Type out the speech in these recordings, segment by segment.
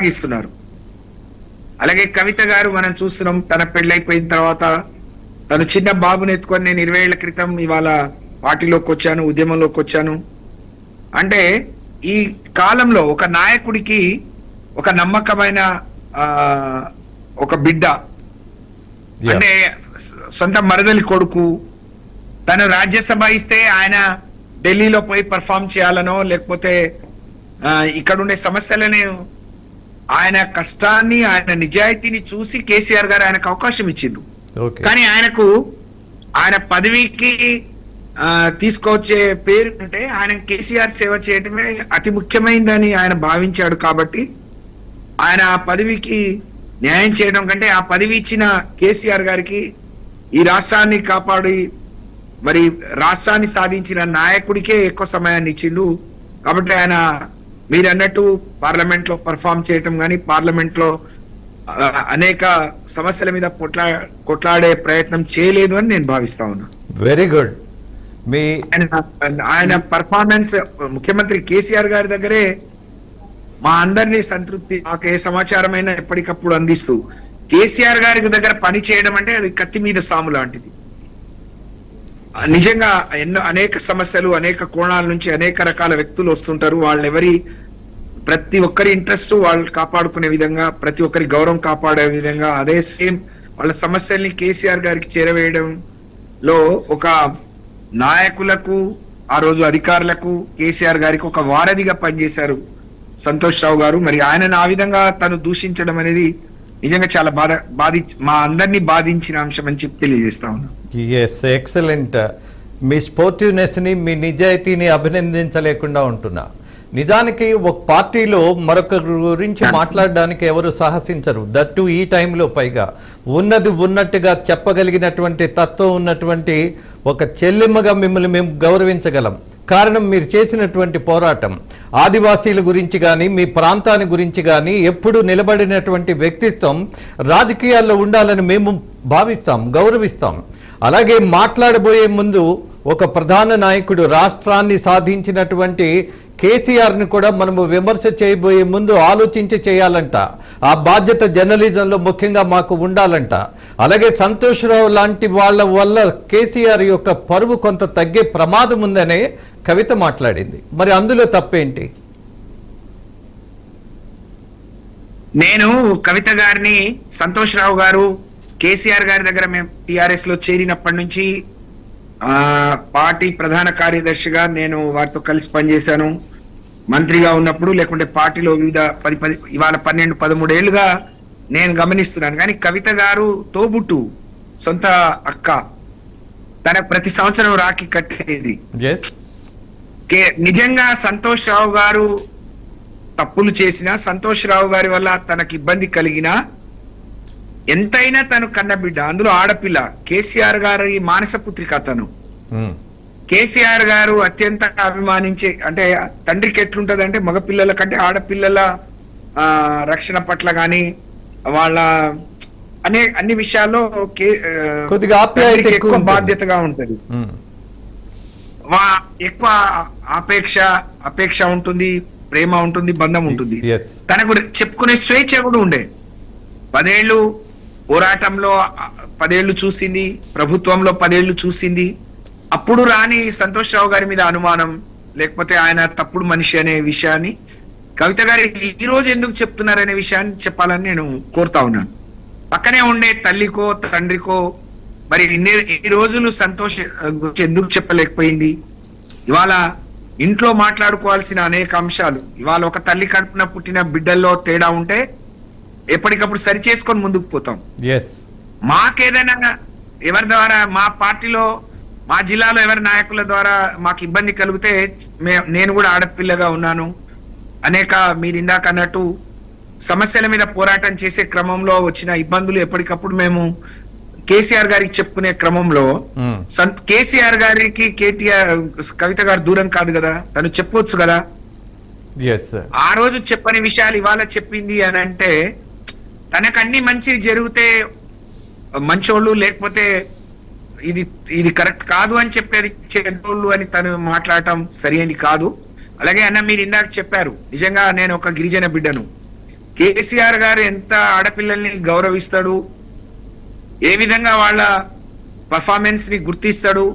కొనసాగిస్తున్నారు. అలాగే కవిత గారు మనం చూస్తున్నాం, తన పెళ్ళైపోయిన తర్వాత తను చిన్న బాబుని ఎత్తుకొని నేను 20 ఏళ్ల క్రితం ఇవాళ పార్టీలోకి వచ్చాను, ఉద్యమంలోకి వచ్చాను అంటే, ఈ కాలంలో ఒక నాయకుడికి ఒక నమ్మకమైన ఒక బిడ్డ అంటే సొంత మరదలి కొడుకు తను రాజ్యసభ ఇస్తే ఆయన ఢిల్లీలో పోయి పర్ఫామ్ చేయాలనో, లేకపోతే ఇక్కడ ఉండే సమస్యలని, ఆయన కష్టాన్ని, ఆయన నిజాయితీని చూసి కేసీఆర్ గారు ఆయనకు అవకాశం ఇచ్చిండు. కానీ ఆయన పదవికి తీసుకొచ్చే పేరు అంటే ఆయన కేసీఆర్ సేవ చేయటమే అతి ముఖ్యమైనదని ఆయన భావించాడు. కాబట్టి ఆయన ఆ పదవికి న్యాయం చేయడం కంటే ఆ పదవి ఇచ్చిన కేసీఆర్ గారికి ఈ రాష్ట్రాన్ని కాపాడి మరి రాష్ట్రాన్ని సాధించిన నాయకుడికే ఎక్కువ సమయాన్ని ఇచ్చిండు. కాబట్టి ఆయన మీరు అన్నట్టు పార్లమెంట్ లో పర్ఫామ్ చేయటం కానీ, పార్లమెంట్ లో అనేక సమస్యల మీద కొట్లాడే ప్రయత్నం చేయలేదు అని నేను భావిస్తా ఉన్నా. Very good. ఆయన పర్ఫార్మెన్స్ ముఖ్యమంత్రి కేసీఆర్ గారి దగ్గరే మా అందరినీ సంతృప్తి, మాకు ఏ సమాచారం అయినా ఎప్పటికప్పుడు అందిస్తూ కేసీఆర్ గారి దగ్గర పని చేయడం అంటే అది కత్తి మీద సాము లాంటిది. నిజంగా అనేక సమస్యలు, అనేక కోణాల నుంచి అనేక రకాల వ్యక్తులు వస్తుంటారు. ప్రతి ఒక్కరి ఇంట్రెస్ట్ వాళ్ళు కాపాడుకునే విధంగా, ప్రతి ఒక్కరి గౌరవం కాపాడే విధంగా, అదే సేమ్ వాళ్ళ సమస్యల్ని కేసీఆర్ గారికి చేరవేయడంలో ఒక నాయకులకు, ఆ రోజు అధికారులకు కేసీఆర్ గారికి ఒక వారధిగా పనిచేశారు సంతోష్ రావు గారు. మరి ఆయనను ఆ విధంగా తను దూషించడం అనేది నిజంగా చాలా మా అందరినీ బాధించిన అంశం అని చెప్పి తెలియజేస్తా ఉన్నా. Yes, excellent. మీ స్పోర్టివ్నెస్ ని, మీ నిజాయితీని అభినందించలేకుండా ఉంటున్నా. నిజానికి ఒక పార్టీలో మరొకరి గురించి మాట్లాడడానికి ఎవరు సాహసించరు, దట్టు ఈ టైంలో. పైగా ఉన్నది ఉన్నట్టుగా చెప్పగలిగినటువంటి తత్వం ఉన్నటువంటి ఒక చెల్లెమ్మగా మిమ్మల్ని మేము గౌరవించగలం. కారణం మీరు చేసినటువంటి పోరాటం. ఆదివాసీల గురించి కానీ, మీ ప్రాంతాన్ని గురించి కానీ ఎప్పుడు నిలబడినటువంటి వ్యక్తిత్వం రాజకీయాల్లో ఉండాలని మేము భావిస్తాం, గౌరవిస్తాం. అలాగే మాట్లాడబోయే ముందు ఒక ప్రధాన నాయకుడు, రాష్ట్రాన్ని సాధించినటువంటి కేసీఆర్ని కూడా మనము విమర్శ చేయబోయే ముందు ఆలోచించి చేయాలంట. ఆ బాధ్యత జర్నలిజంలో ముఖ్యంగా మాకు ఉండాలంట. అలాగే సంతోష్ రావు లాంటి వాళ్ళ వల్ల కేసీఆర్ యొక్క పరువు కొంత తగ్గే ప్రమాదం ఉందనే కవిత మాట్లాడింది. మరి అందులో తప్పేంటి? నేను కవిత గారిని, సంతోష్ రావు గారు కేసీఆర్ గారి దగ్గర మేము టిఆర్ఎస్ లో చేరినప్పటి నుంచి పార్టీ ప్రధాన కార్యదర్శిగా నేను వారితో కలిసి పనిచేశాను. మంత్రిగా ఉన్నప్పుడు, లేకుంటే పార్టీలో వివిధ ఇవాళ 12-13 ఏళ్లుగా నేను గమనిస్తున్నాను. కానీ కవిత గారు తోబుట్టు, సొంత అక్క, తన ప్రతి సంవత్సరం రాఖీ కట్టేది. నిజంగా సంతోష్ రావు గారు తప్పులు చేసినా, సంతోష్ రావు గారి వల్ల తనకి ఇబ్బంది కలిగినా, ఎంతైనా తను కన్నబిడ్డ, అందులో ఆడపిల్ల, కేసీఆర్ గారి మానస పుత్రిక తను. కేసీఆర్ గారు అత్యంత అభిమానించే, అంటే తండ్రికి ఎట్లుంటది అంటే మగపిల్లల కంటే ఆడపిల్లల రక్షణ పట్ల గాని, వాళ్ళ అన్ని విషయాల్లో ఎక్కువ బాధ్యతగా ఉంటది, ఎక్కువ అపేక్ష ఉంటుంది, ప్రేమ ఉంటుంది, బంధం ఉంటుంది. తనకు చెప్పుకునే స్వేచ్ఛ కూడా ఉండే. 10 ఏళ్ళు పోరాటంలో 10 ఏళ్ళు చూసింది, ప్రభుత్వంలో 10 ఏళ్ళు చూసింది. అప్పుడు రాని సంతోష్ రావు గారి మీద అనుమానం, లేకపోతే ఆయన తప్పుడు మనిషి అనే విషయాన్ని కవిత గారు ఈ రోజు ఎందుకు చెప్తున్నారనే విషయాన్ని చెప్పాలని నేను కోరుతా ఉన్నాను. పక్కనే ఉండే తల్లికో తండ్రికో మరి ఈ రోజులు సంతోష్ ఎందుకు చెప్పలేకపోయింది? ఇవాళ ఇంట్లో మాట్లాడుకోవాల్సిన అనేక అంశాలు, ఇవాళ ఒక తల్లి కడుపున పుట్టిన బిడ్డల్లో తేడా ఉంటే ఎప్పటికప్పుడు సరి చేసుకొని ముందుకు పోతాం. మాకేదైనా ఎవరి ద్వారా, మా పార్టీలో, మా జిల్లాలో ఎవరి నాయకుల ద్వారా మాకు ఇబ్బంది కలిగితే, నేను కూడా ఆడపిల్లగా ఉన్నాను, అనేక మీరు ఇందాక అన్నట్టు సమస్యల మీద పోరాటం చేసే క్రమంలో వచ్చిన ఇబ్బందులు ఎప్పటికప్పుడు మేము కేసీఆర్ గారికి చెప్పుకునే క్రమంలో, కేసీఆర్ గారికి కవిత గారు దూరం కాదు కదా, తను చెప్పొచ్చు కదా. ఆ రోజు చెప్పని విషయాలు ఇవాళ చెప్పింది అని అంటే, తనకు అన్ని మంచి జరిగితే మంచోళ్ళు, లేకపోతే ఇది కరెక్ట్ కాదు అని చెప్పేది చెడ్డోళ్ళు అని తను మాట్లాడటం సరైనది కాదు. అలాగే అన్న మీరు ఇందాక చెప్పారు, నిజంగా నేను ఒక గిరిజన బిడ్డను. కేసీఆర్ గారు ఎంత ఆడపిల్లల్ని గౌరవిస్తాడు, ఏ విధంగా వాళ్ళ పర్ఫార్మెన్స్ ని గుర్తిస్తాడు,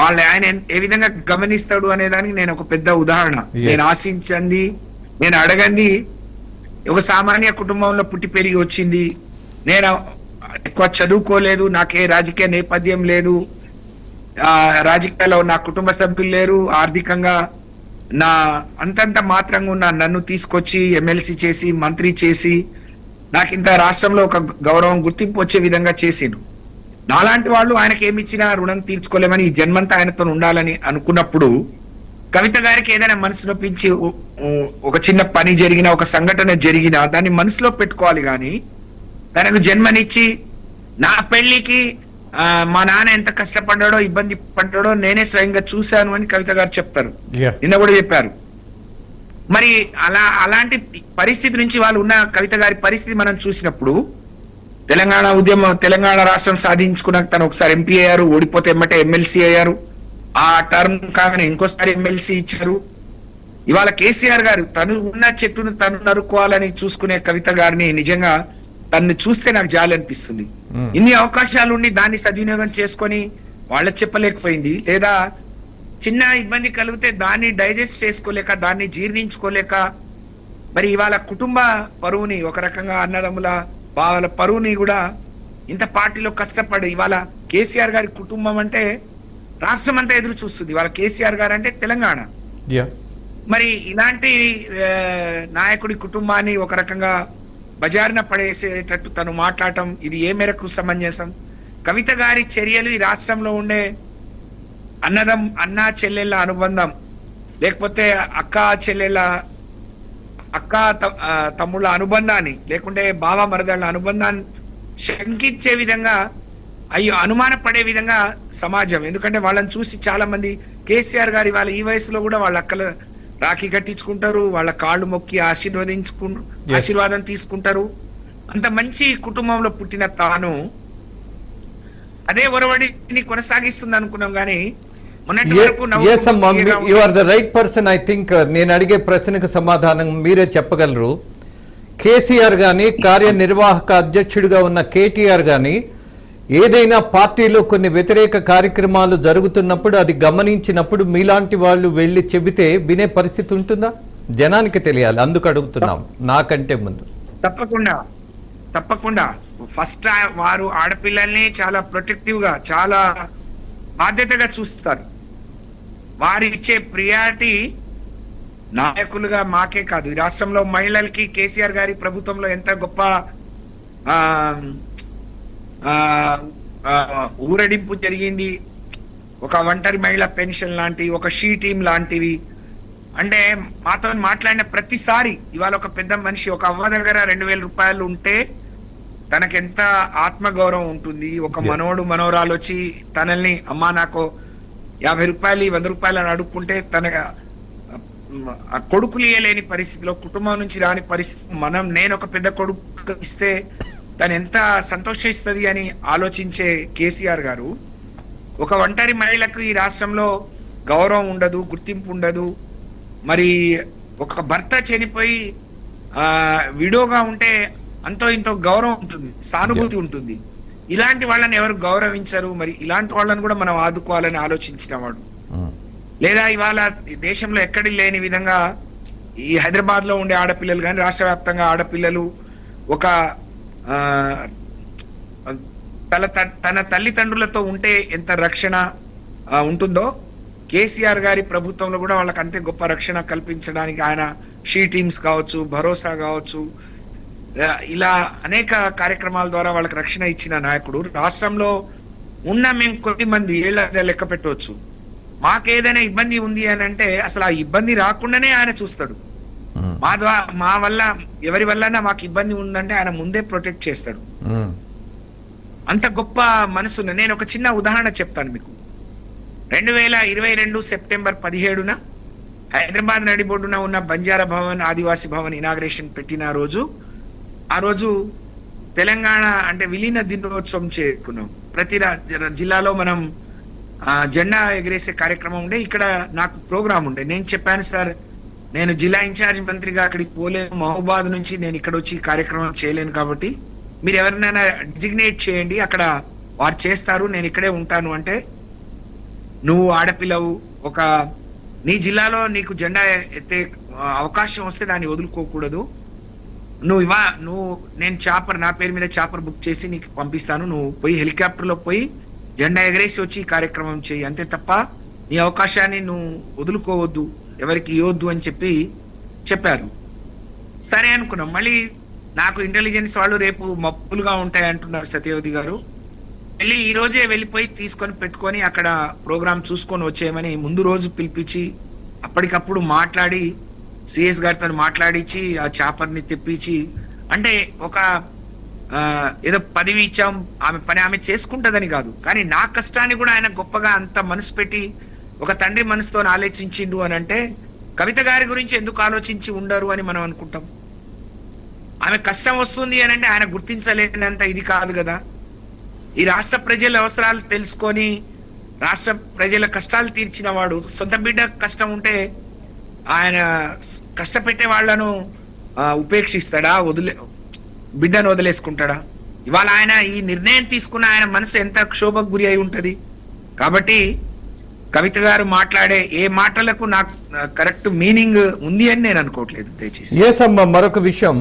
ఆయన ఏ విధంగా గమనిస్తాడు అనే దానికి నేను ఒక పెద్ద ఉదాహరణ. నేను ఆశించింది, నేను అడగంది, ఒక సామాన్య కుటుంబంలో పుట్టి పెరిగి వచ్చింది, నేను ఎక్కువ చదువుకోలేదు, నాకే రాజకీయ నేపథ్యం లేదు, రాజకీయాల్లో నా కుటుంబ సభ్యులు లేరు, ఆర్థికంగా నా అంతంత మాత్రంగా ఉన్న నన్ను తీసుకొచ్చి ఎమ్మెల్సీ చేసి మంత్రి చేసి నాకు ఇంత రాష్ట్రంలో ఒక గౌరవం గుర్తింపు వచ్చే విధంగా చేసిండు. నాలాంటి వాళ్ళు ఆయనకి ఏమి ఇచ్చినా రుణం తీర్చుకోలేమని, ఈ జన్మంతా ఆయనతో ఉండాలని అనుకున్నప్పుడు కవిత గారికి ఏదైనా మనసు నొప్పించి ఒక చిన్న పని జరిగినా, ఒక సంఘటన జరిగినా దాన్ని మనసులో పెట్టుకోవాలి. కానీ తనకు జన్మనిచ్చి నా పెళ్లికి మా నాన్న ఎంత కష్టపడ్డాడో, ఇబ్బంది పడ్డాడో నేనే స్వయంగా చూశాను అని కవిత గారు చెప్తారు. నిన్న కూడా చెప్పారు. మరి అలాంటి పరిస్థితి నుంచి వాళ్ళు ఉన్న కవిత గారి పరిస్థితి మనం చూసినప్పుడు, తెలంగాణ ఉద్యమం, తెలంగాణ రాష్ట్రం సాధించుకున్నాక తను ఒకసారి ఎంపీ అయ్యారు, ఓడిపోతే ఎమ్మటే ఎమ్మెల్సీ అయ్యారు, ఆ టర్మ్ కాగానే ఇంకోసారి ఎమ్మెల్సీ ఇచ్చారు. ఇవాళ కేసీఆర్ గారు తను ఉన్న చెట్టును తను నరుక్కోవాలని చూసుకునే కవిత గారిని నిజంగా తను చూస్తే నాకు జాలి అనిపిస్తుంది. ఇన్ని అవకాశాలు ఉండి దాన్ని సద్వినియోగం చేసుకొని వాళ్ళకి చెప్పలేకపోయింది, లేదా చిన్న ఇబ్బంది కలిగితే దాన్ని డైజెస్ట్ చేసుకోలేక, దాన్ని జీర్ణించుకోలేక, మరి ఇవాళ కుటుంబ పరువుని, ఒక రకంగా అన్నదమ్ముల వాళ్ళ పరువుని కూడా ఇంత పార్టీలో కష్టపడి, ఇవాళ కేసీఆర్ గారి కుటుంబం అంటే రాష్ట్రం అంతా ఎదురు చూస్తుంది, ఇవాళ కేసీఆర్ గారు అంటే తెలంగాణ. మరి ఇలాంటి నాయకుడి కుటుంబాన్ని ఒక రకంగా బజారున పడేసేటట్టు తను మాట్లాడటం, ఇది ఏ మేరకు సమంజసం? కవిత గారి చర్యలు ఈ రాష్ట్రంలో ఉండే అన్నా చెల్లెళ్ళ అనుబంధం, లేకపోతే అక్క తమ్ముళ్ళ అనుబంధాన్ని, లేకుంటే బావ మరదళ్ళ అనుబంధాన్ని శంకించే విధంగా, అనుమానపడే విధంగా సమాజం. ఎందుకంటే వాళ్ళని చూసి చాలా మంది కేసీఆర్ గారి వాళ్ళ ఈ వయసులో కూడా వాళ్ళ అక్కల రాఖీ కట్టించుకుంటారు, వాళ్ళ కాళ్ళు మొక్కి ఆశీర్వాదం తీసుకుంటారు. అంత మంచి కుటుంబంలో పుట్టిన తాను అదే ఒరవడిని కొనసాగిస్తుంది అనుకున్నాం. కానీ you are the right person. I think నేను అడిగే ప్రశ్నకు సమాధానం మీరే చెప్పగలరు. కేసీఆర్ గాని, కార్యనిర్వాహక అధ్యక్షుడిగా ఉన్న కేటీఆర్ గాని ఏదైనా పార్టీలో కొన్ని వ్యతిరేక కార్యక్రమాలు జరుగుతున్నప్పుడు అది గమనించినప్పుడు మీలాంటి వాళ్ళు వెళ్ళి చెబితే వినే పరిస్థితి ఉంటుందా? జనానికి తెలియాలి, అందుకు అడుగుతున్నాం నాకంటే ముందు. తప్పకుండా ఫస్ట్ వారు ఆడపిల్లల్ని చాలా ప్రొటెక్టివ్ గా, చాలా బాధ్యతగా చూస్తారు. వారు ఇచ్చే ప్రియారిటీ నాయకులుగా మాకే కాదు, ఈ రాష్ట్రంలో మహిళలకి కేసీఆర్ గారి ప్రభుత్వంలో ఎంత గొప్ప ఊరడింపు జరిగింది. ఒక ఒంటరి మహిళ పెన్షన్ లాంటి, ఒక షీ టీమ్ లాంటివి. అంటే మాతో మాట్లాడిన ప్రతిసారి ఇవాళ ఒక పెద్ద మనిషి, ఒక అవ్వ దగ్గర 2000 రూపాయలు ఉంటే తనకెంత ఆత్మగౌరవం ఉంటుంది. ఒక మనవరాలు వచ్చి తనల్ని అమ్మా నాకు 50 రూపాయలు 100 రూపాయలు అని అడుక్కుంటే తన కొడుకులు ఇయ్యలేని పరిస్థితిలో, కుటుంబం నుంచి రాని పరిస్థితి నేను ఒక పెద్ద కొడుకు ఇస్తే తను ఎంత సంతోషిస్తుంది అని ఆలోచించే కేసీఆర్ గారు ఒక ఒంటరి మహిళకు ఈ రాష్ట్రంలో గౌరవం ఉండదు, గుర్తింపు ఉండదు. మరి ఒక భర్త చనిపోయి విడోగా ఉంటే అంతో ఇంతో గౌరవం ఉంటుంది, సానుభూతి ఉంటుంది. ఇలాంటి వాళ్ళని ఎవరు గౌరవించరు. మరి ఇలాంటి వాళ్ళని కూడా మనం ఆదుకోవాలని ఆలోచించిన వాడు. లేదా ఇవాళ దేశంలో ఎక్కడి లేని విధంగా ఈ హైదరాబాద్ లో ఉండే ఆడపిల్లలు కానీ, రాష్ట్ర వ్యాప్తంగా ఆడపిల్లలు ఒక తన తల్లిదండ్రులతో ఉంటే ఎంత రక్షణ ఉంటుందో, కేసీఆర్ గారి ప్రభుత్వంలో కూడా వాళ్ళకి అంతే గొప్ప రక్షణ కల్పించడానికి ఆయన షీ టీమ్స్ కావచ్చు, భరోసా కావచ్చు, ఇలా అనేక కార్యక్రమాల ద్వారా వాళ్ళకి రక్షణ ఇచ్చిన నాయకుడు. రాష్ట్రంలో ఉన్న మేము కొద్ది మంది ఏళ్ల లెక్క పెట్టవచ్చు, మాకేదైనా ఇబ్బంది ఉంది అని అంటే అసలు ఆ ఇబ్బంది రాకుండానే ఆయన చూస్తాడు. మా వల్ల ఎవరి వల్ల మాకు ఇబ్బంది ఉందంటే ఆయన ముందే ప్రొటెక్ట్ చేస్తాడు. అంత గొప్ప మనసు. నేను ఒక చిన్న ఉదాహరణ చెప్తాను మీకు. 2022 సెప్టెంబర్ 17న హైదరాబాద్ నడిబొడ్డున ఉన్న బంజారా భవన్, ఆదివాసీ భవన్ ఇనాగ్రేషన్ పెట్టిన రోజు, ఆ రోజు తెలంగాణ అంటే విలీన దినోత్సవం చేసుకున్నాం. ప్రతి జిల్లాలో మనం జెండా ఎగరేసే కార్యక్రమం ఉండే. ఇక్కడ నాకు ప్రోగ్రామ్ ఉండే. నేను చెప్పాను, సార్ నేను జిల్లా ఇన్ఛార్జ్ మంత్రిగా అక్కడికి పోలేను, మహబూబాద్ నుంచి నేను ఇక్కడ వచ్చి కార్యక్రమం చేయలేను, కాబట్టి మీరు ఎవరినైనా డిజిగ్నేట్ చేయండి, అక్కడ వారు చేస్తారు, నేను ఇక్కడే ఉంటాను అంటే, నువ్వు ఆడపిల్లవు, ఒక నీ జిల్లాలో నీకు జెండా ఎత్తే అవకాశం వస్తే దాన్ని వదులుకోకూడదు, నువ్వు నేను చాపర్, నా పేరు మీద చాపర్ బుక్ చేసి నీకు పంపిస్తాను, నువ్వు పోయి హెలికాప్టర్ లో పోయి జెండా ఎగరేసి వచ్చి ఈ కార్యక్రమం చేయి, అంతే తప్ప నీ అవకాశాన్ని నువ్వు వదులుకోవద్దు, ఎవరికి ఇవ్వద్దు అని చెప్పారు. సరే అనుకున్నాం. మళ్ళీ నాకు ఇంటెలిజెన్స్ వాళ్ళు రేపు మప్పులుగా ఉంటాయి అంటున్నారు సత్యవతి గారు. ఈ రోజే వెళ్ళిపోయి తీసుకొని పెట్టుకొని అక్కడ ప్రోగ్రామ్ చూసుకొని వచ్చేయమని ముందు రోజు పిలిపించి అప్పటికప్పుడు మాట్లాడి సిఎస్ గారితో మాట్లాడించి ఆ చాపర్ని తెప్పించి, అంటే ఒక ఏదో పదవి ఇచ్చాం, ఆమె పని ఆమె చేసుకుంటదని కాదు, కానీ నా కష్టాన్ని కూడా ఆయన గొప్పగా అంత మనసు పెట్టి ఒక తండ్రి మనసుతో ఆలోచించిండు అని అంటే, కవిత గారి గురించి ఎందుకు ఆలోచించి ఉండరు అని మనం అనుకుంటాం. ఆమె కష్టం వస్తుంది అని అంటే ఆయన గుర్తించలేనంత ఇది కాదు కదా. ఈ రాష్ట్ర ప్రజల అవసరాలు తెలుసుకొని రాష్ట్ర ప్రజల కష్టాలు తీర్చిన వాడు, సొంత బిడ్డ కష్టం ఉంటే ఆయన కష్టపెట్టే వాళ్లను ఉపేక్షిస్తాడా, బిడ్డను వదిలేసుకుంటాడా? ఇవాళ ఆయన ఈ నిర్ణయం తీసుకున్న ఆయన మనసు ఎంత క్షోభకు గురి అయి ఉంటది. కాబట్టి కవిత గారు మాట్లాడే ఏ మాటలకు నాకు కరెక్ట్ మీనింగ్ ఉంది అని నేను అనుకోవట్లేదు. దయచేసి మరొక విషయం,